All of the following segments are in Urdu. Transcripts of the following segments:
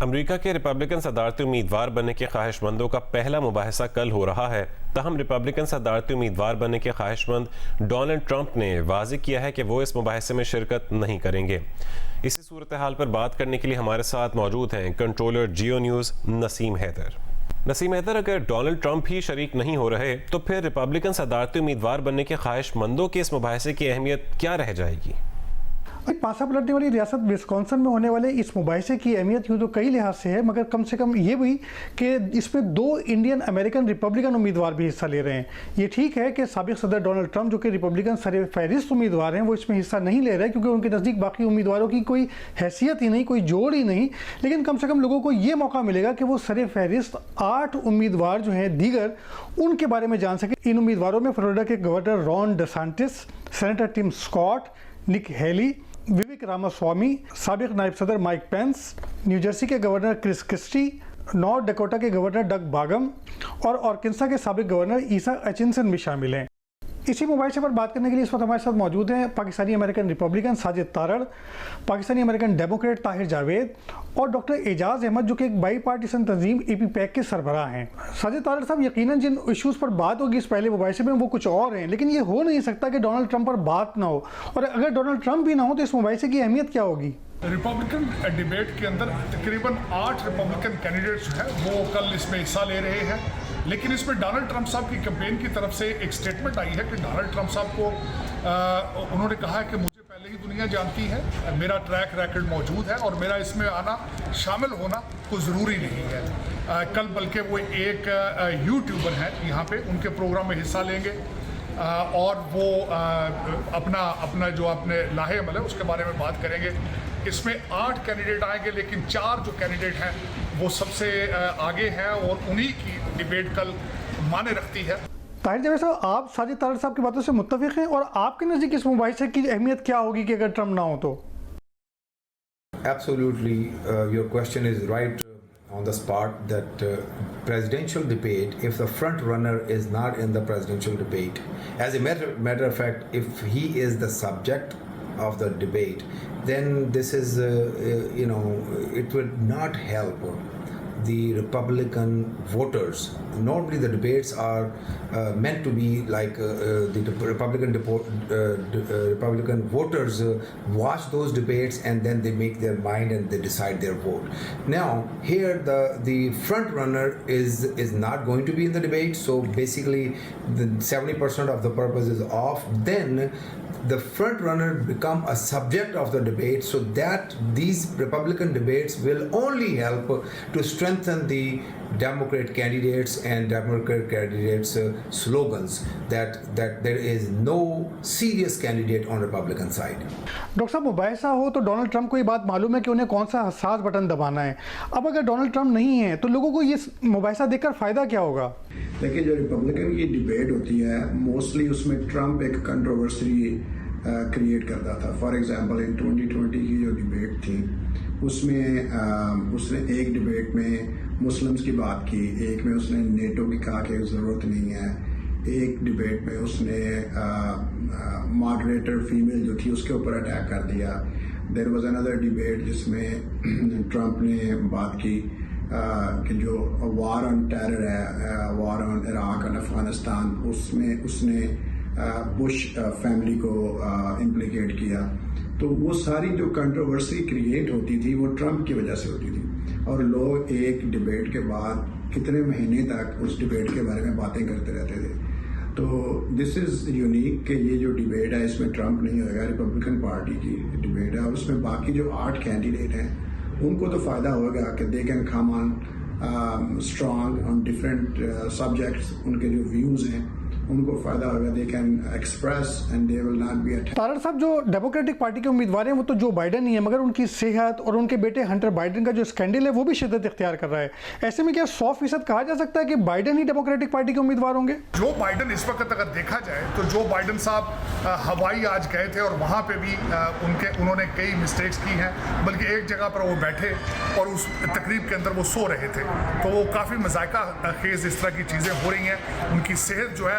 امریکہ کے ریپبلکن صدارتی امیدوار بننے کے خواہش مندوں کا پہلا مباحثہ کل ہو رہا ہے، تاہم ریپبلکن صدارتی امیدوار بننے کے خواہش مند ڈونلڈ ٹرمپ نے واضح کیا ہے کہ وہ اس مباحثے میں شرکت نہیں کریں گے۔ اسی صورتحال پر بات کرنے کے لیے ہمارے ساتھ موجود ہیں کنٹرولر جیو نیوز نسیم حیدر۔ نسیم حیدر، اگر ڈونلڈ ٹرمپ ہی شریک نہیں ہو رہے تو پھر ریپبلکن صدارتی امیدوار بننے کے خواہش مندوں کے اس مباحثے کی اہمیت کیا رہ جائے گی؟ پانسا پلٹنے والی ریاست وسکونسن میں ہونے والے اس مباحثے کی اہمیت یوں تو کئی لحاظ سے ہے، مگر کم سے کم یہ بھی کہ اس میں 2 انڈین امریکن ریپبلکن امیدوار بھی حصہ لے رہے ہیں۔ یہ ٹھیک ہے کہ سابق صدر ڈونلڈ ٹرمپ جو کہ ریپبلکن سر فہرست امیدوار ہیں وہ اس میں حصہ نہیں لے رہے کیونکہ ان کے نزدیک باقی امیدواروں کی کوئی حیثیت ہی نہیں، کوئی جوڑ ہی نہیں، لیکن کم سے کم لوگوں کو یہ موقع ملے گا کہ وہ سر فہرست 8 امیدوار جو ہیں دیگر ان کے بارے میں جان سکیں۔ ان امیدواروں میں فلوریڈا کے گورنر رون ڈسانٹس، سینیٹر ٹم اسکاٹ، نک ہیلی، وویک راماسوامی، سابق نائب صدر مائک پینس، نیو جرسی کے گورنر کرس کرسٹی، نارتھ ڈکوٹا کے گورنر ڈگ باگم اور آرکنسا کے سابق گورنر ایسا ایچنسن بھی شامل ہیں۔ اسی مباحثے پر بات کرنے کے لیے اس وقت ہمارے ساتھ موجود ہیں Pakistani American Republican Sajid Tarar, Pakistani American Democrat Tahir Javed اور ڈاکٹر اعجاز احمد جو کہ ایک بائی پارٹیسن تنظیم ای پی پیک کے سربراہ ہیں۔ ساجد تارڑ صاحب، یقیناً جن ایشوز پر بات ہوگی اس پہلے مباحثے میں وہ کچھ اور ہیں، لیکن یہ ہو نہیں سکتا کہ ڈونلڈ ٹرمپ پر بات نہ ہو، اور اگر ڈونلڈ ٹرمپ بھی نہ ہو تو اس مباحثے کی اہمیت کیا ہوگی؟ ریپبلکن ڈیبیٹ کے اندر تقریباً 8 ریپبلکن کینڈیڈیٹس جو ہیں وہ کل اس میں حصہ لے رہے ہیں، لیکن اس میں ڈونلڈ ٹرمپ صاحب کی کیمپین کی طرف سے ایک سٹیٹمنٹ آئی ہے کہ ڈونلڈ ٹرمپ صاحب کو انہوں نے کہا ہے کہ مجھے پہلے ہی دنیا جانتی ہے، میرا ٹریک ریکارڈ موجود ہے اور میرا اس میں آنا شامل ہونا کوئی ضروری نہیں ہے۔ کل بلکہ وہ ایک یوٹیوبر ہیں یہاں پہ، ان کے پروگرام میں حصہ لیں گے اور وہ اپنا جو اپنے لاہے عمل ہے اس کے بارے میں بات کریں گے۔ اس میں 8 کینڈیڈیٹ آئیں گے، لیکن 4 جو کینڈیڈیٹ ہیں وہ سب سے آگے ہیں اور انہی کی ڈیبیٹ کل معنی رکھتی ہے۔ طاہر جاوید صاحب، آپ ساجد تارڑ صاحب کی باتوں سے متفق ہیں، اور آپ کے نزدیک اس مباحثے کی اہمیت کیا ہوگی کہ اگر ٹرمپ نہ ہو تو؟ Absolutely, your question is right on the spot that presidential debate, if the front runner is not in the presidential debate, as a matter of fact, if he is the subject of the debate, then this is, it would not help the Republican voters. Normally the debates are meant to be like the Republican voters watch those debates and then they make their mind and they decide their vote. Now here the front runner is not going to be in the debate, so basically the 70% of the purpose is off. Then the front runner become a subject of the debate, so that these Republican debates will only help to strengthen the Democrat candidates and Democrat candidates slogans that there is no serious candidate on Republican side. Doctor صاحب، مباحثہ ہو تو ڈونلڈ ٹرمپ کو یہ بات معلوم ہے کہ انہیں کون سا حساس بٹن دبانا ہے۔ اب اگر ڈونلڈ ٹرمپ نہیں ہے تو لوگوں کو یہ مباحثہ دیکھ کر فائدہ کیا ہوگا؟ دیکھیں، جو ریپبلکن کی ڈیبیٹ ہوتی ہے موسٹلی اس میں ٹرمپ ایک کنٹروورسی کریٹ کرتا تھا۔ فار ایگزامپل ان 2020 کی جو ڈیبیٹ تھی اس میں اس نے ایک ڈیبیٹ میں مسلمس کی بات کی، ایک میں اس نے نیٹو کی کہا کہ ضرورت نہیں ہے، ایک ڈیبیٹ میں اس نے ماڈریٹر فیمیل جو تھی اس کے اوپر اٹیک کر دیا۔ دیر واز اندر ڈیبیٹ جس میں ٹرمپ نے بات کی کہ جو وار آن ٹیرر ہے، وار آن عراق اور افغانستان، اس میں اس نے بش فیملی کو امپلیکیٹ کیا۔ تو وہ ساری جو کنٹروورسی کریٹ ہوتی تھی وہ ٹرمپ کی وجہ سے ہوتی تھی، اور لوگ ایک ڈیبیٹ کے بعد کتنے مہینے تک اس ڈیبیٹ کے بارے میں باتیں کرتے رہتے تھے۔ تو دس از یونیک کہ یہ جو ڈیبیٹ ہے اس میں ٹرمپ نہیں ہوئے گا، ریپبلکن پارٹی کی ڈیبیٹ ہے، اور اس میں باقی جو 8 کینڈیڈیٹ ہیں ان کو تو فائدہ ہوگا کہ they can come on strong on different subjects, ان کے جو ویوز ہیں ان کو فائدہ ہوگا، they can express and they will not be attacked. تارڑ صاحب، جو ڈیموکریٹک پارٹی کے امیدوار ہیں وہ تو جو بائیڈن ہی ہے، مگر ان کی صحت اور ان کے بیٹے ہنٹر بائیڈن کا جو اسکینڈل ہے وہ بھی شدت اختیار کر رہا ہے۔ ایسے میں کیا 100% کہا جا سکتا ہے کہ بائیڈن ہی ڈیموکریٹک پارٹی کے امیدوار ہوں گے؟ جو بائیڈن اس وقت اگر دیکھا جائے تو جو بائیڈن صاحب ہوائی آج گئے تھے اور وہاں پہ بھی انہوں نے کئی مسٹیکس کی ہیں، بلکہ ایک جگہ پر وہ بیٹھے اور اس تقریب کے اندر وہ سو رہے تھے، تو وہ کافی مذائقہ خیز اس طرح کی چیزیں ہو رہی ہیں۔ ان کی صحت جو ہے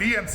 DNC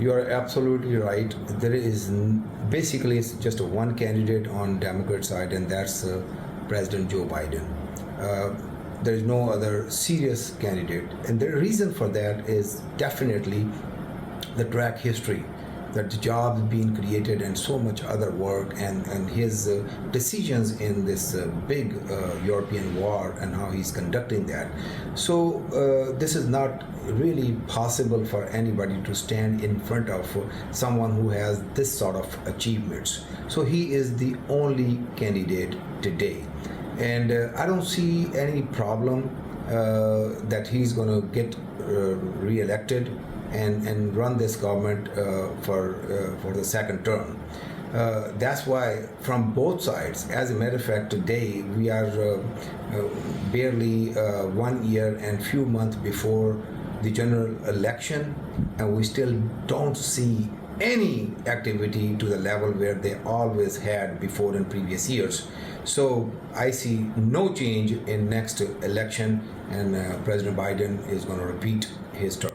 You are absolutely right. There is basically it's just one candidate on Democrat side, and that's President Joe Biden. There is no other serious candidate, and the reason for that is definitely the track history, that the jobs being created and so much other work, and his decisions in this big European war and how he's conducting that. So this is not really possible for anybody to stand in front of someone who has this sort of achievements. So he is the only candidate today, and I don't see any problem that he's going to get re-elected and run this government for the second term. That's why from both sides, as a matter of fact, today we are barely 1 year and few months before the general election, and we still don't see any activity to the level where they always had before in previous years. So I see no change in next election, and President Biden is going to repeat his term.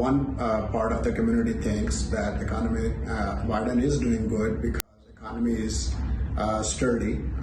One part of the community thinks that economy Biden is doing good because economy is sturdy.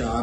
4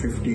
50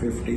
50,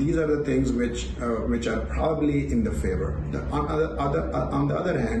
these are the things which are probably in the favor. On the other hand,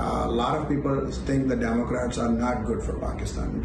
a lot of people think the Democrats are not good for Pakistan.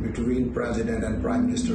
between president and prime minister,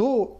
2